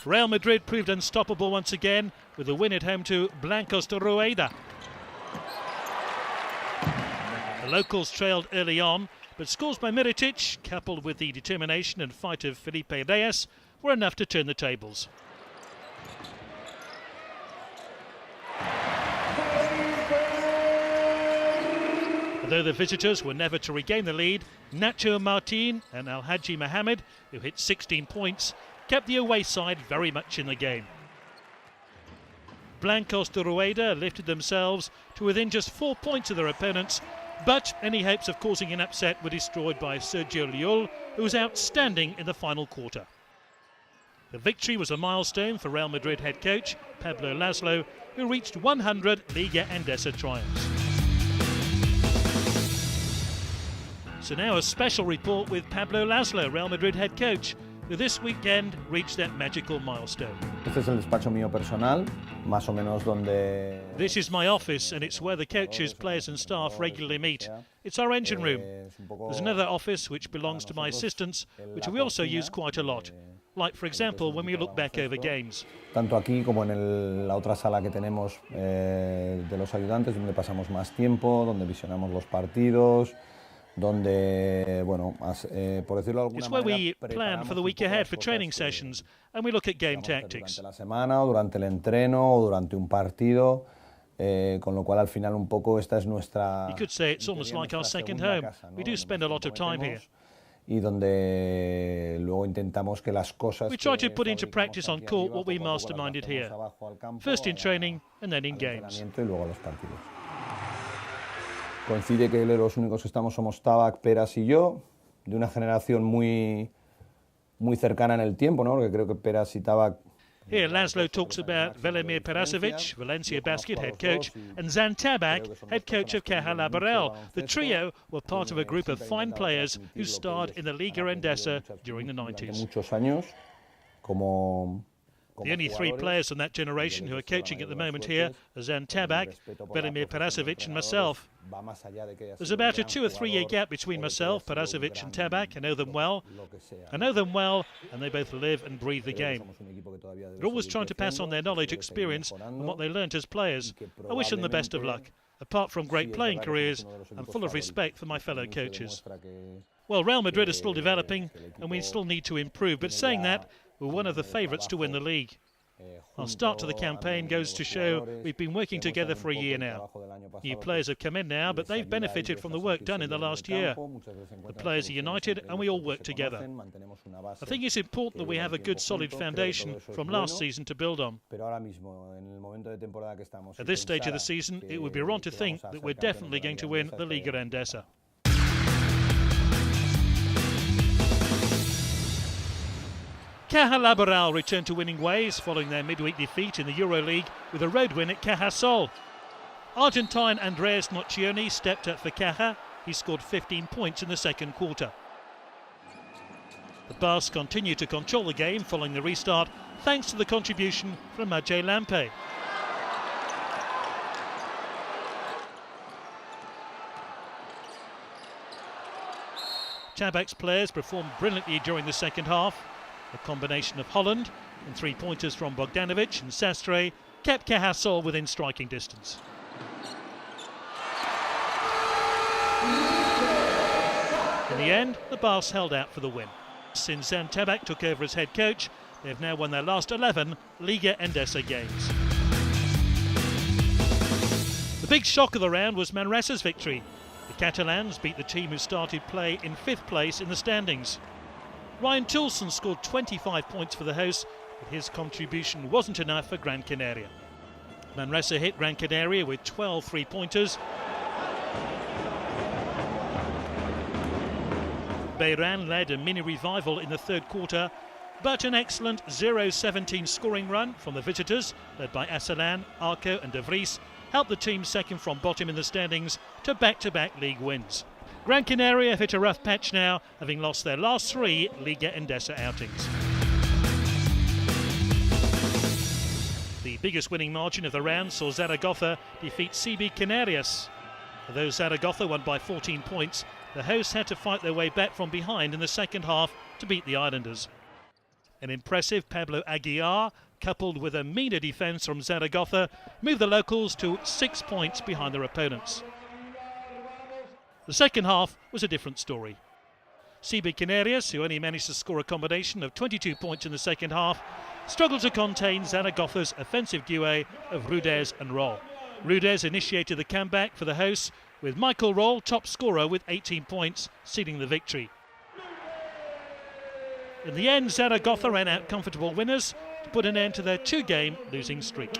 Real Madrid proved unstoppable once again with a win at home to Blancos de Rueda. The locals trailed early on, but scores by Mirotic, coupled with the determination and fight of Felipe Reyes, were enough to turn the tables. Although the visitors were never to regain the lead, Nacho Martin and Al-Haji Mohamed, who hit 16 points, kept the away side very much in the game. Blancos de Rueda lifted themselves to within just 4 points of their opponents, but any hopes of causing an upset were destroyed by Sergio Llull, who was outstanding in the final quarter. The victory was a milestone for Real Madrid head coach Pablo Laszlo, who reached 100 Liga Endesa triumphs. So now a special report with Pablo Laszlo, Real Madrid head coach, who this weekend reached that magical milestone. Este es el despacho mío personal, más o menos donde... This is my office, and it's where the coaches, players and staff regularly meet. It's our engine room. There's another office which belongs to my assistants, which we also use quite a lot. Like, for example, when we look back over games. Tanto aquí como en la otra sala que tenemos de los ayudantes, donde pasamos más tiempo, donde visionamos los partidos, donde, bueno, por decirlo de alguna manera, it's where we plan for the week ahead for training sessions and we look at game tactics. Durante la semana o durante el entreno o durante un partido, con lo cual al final un poco esta es nuestra... You could say it's almost like our second home. We do spend a lot of time here. Y donde luego intentamos que las cosas... We try to put into practice on court what we masterminded here. First in training and then in games. Y luego los partidos. Coincide que los únicos que estamos somos Tabac, Peras y yo, de una generación muy cercana en el tiempo, ¿no? Porque creo que Peras y Tabac... Here Laszlo talks about Velimir Perasovic, Valencia Basket head coach, and Zan Tabak, head coach of Caja Laboral. The trio were part of a group of fine players who starred in the Liga Endesa during the 90s. Muchos años, como... The only three players from that generation who are coaching at the moment here are Zan Tabak, Velimir Perasovic and myself. There's about a 2 or 3 year gap between myself, Perasovic and Tabak. I know them well, and they both live and breathe the game. They're always trying to pass on their knowledge, experience and what they learnt as players. I wish them the best of luck. Apart from great playing careers, I'm full of respect for my fellow coaches. Well, Real Madrid is still developing and we still need to improve, but saying that, we're one of the favourites to win the league. Our start to the campaign goes to show we've been working together for a year now. New players have come in now, but they've benefited from the work done in the last year. The players are united and we all work together. I think it's important that we have a good solid foundation from last season to build on. At this stage of the season, it would be wrong to think that we're definitely going to win the Liga Endesa. Caja Laboral returned to winning ways following their midweek defeat in the EuroLeague with a road win at Cajasol. Argentine Andreas Nocioni stepped up for Caja. He scored 15 points in the second quarter. The Basques continue to control the game following the restart thanks to the contribution from Majay Lampe. Tabak's players performed brilliantly during the second half. A combination of Holland and 3 pointers from Bogdanovic and Sastre kept Cajasol within striking distance. In the end, the Basques held out for the win. Since Zan Tabak took over as head coach, they have now won their last 11 Liga Endesa games. The big shock of the round was Manresa's victory. The Catalans beat the team who started play in 5th place in the standings. Ryan Toulson scored 25 points for the hosts, but his contribution wasn't enough for Gran Canaria. Manresa hit Gran Canaria with 12 three-pointers. Beiran led a mini revival in the third quarter, but an excellent 0-17 scoring run from the visitors, led by Asalan, Arco and De Vries, helped the team second from bottom in the standings to back-to-back league wins. Gran Canaria have hit a rough patch now, having lost their last 3 Liga Endesa outings. The biggest winning margin of the round saw Zaragoza defeat CB Canarias. Although Zaragoza won by 14 points, the hosts had to fight their way back from behind in the second half to beat the Islanders. An impressive Pablo Aguiar, coupled with a meaner defence from Zaragoza, moved the locals to 6 points behind their opponents. The second half was a different story. CB Canarias, who only managed to score a combination of 22 points in the second half, struggled to contain Zaragoza's offensive duo of Rudez and Roll. Rudez initiated the comeback for the hosts, with Michael Roll top scorer with 18 points, sealing the victory. In the end, Zaragoza ran out comfortable winners to put an end to their 2-game losing streak.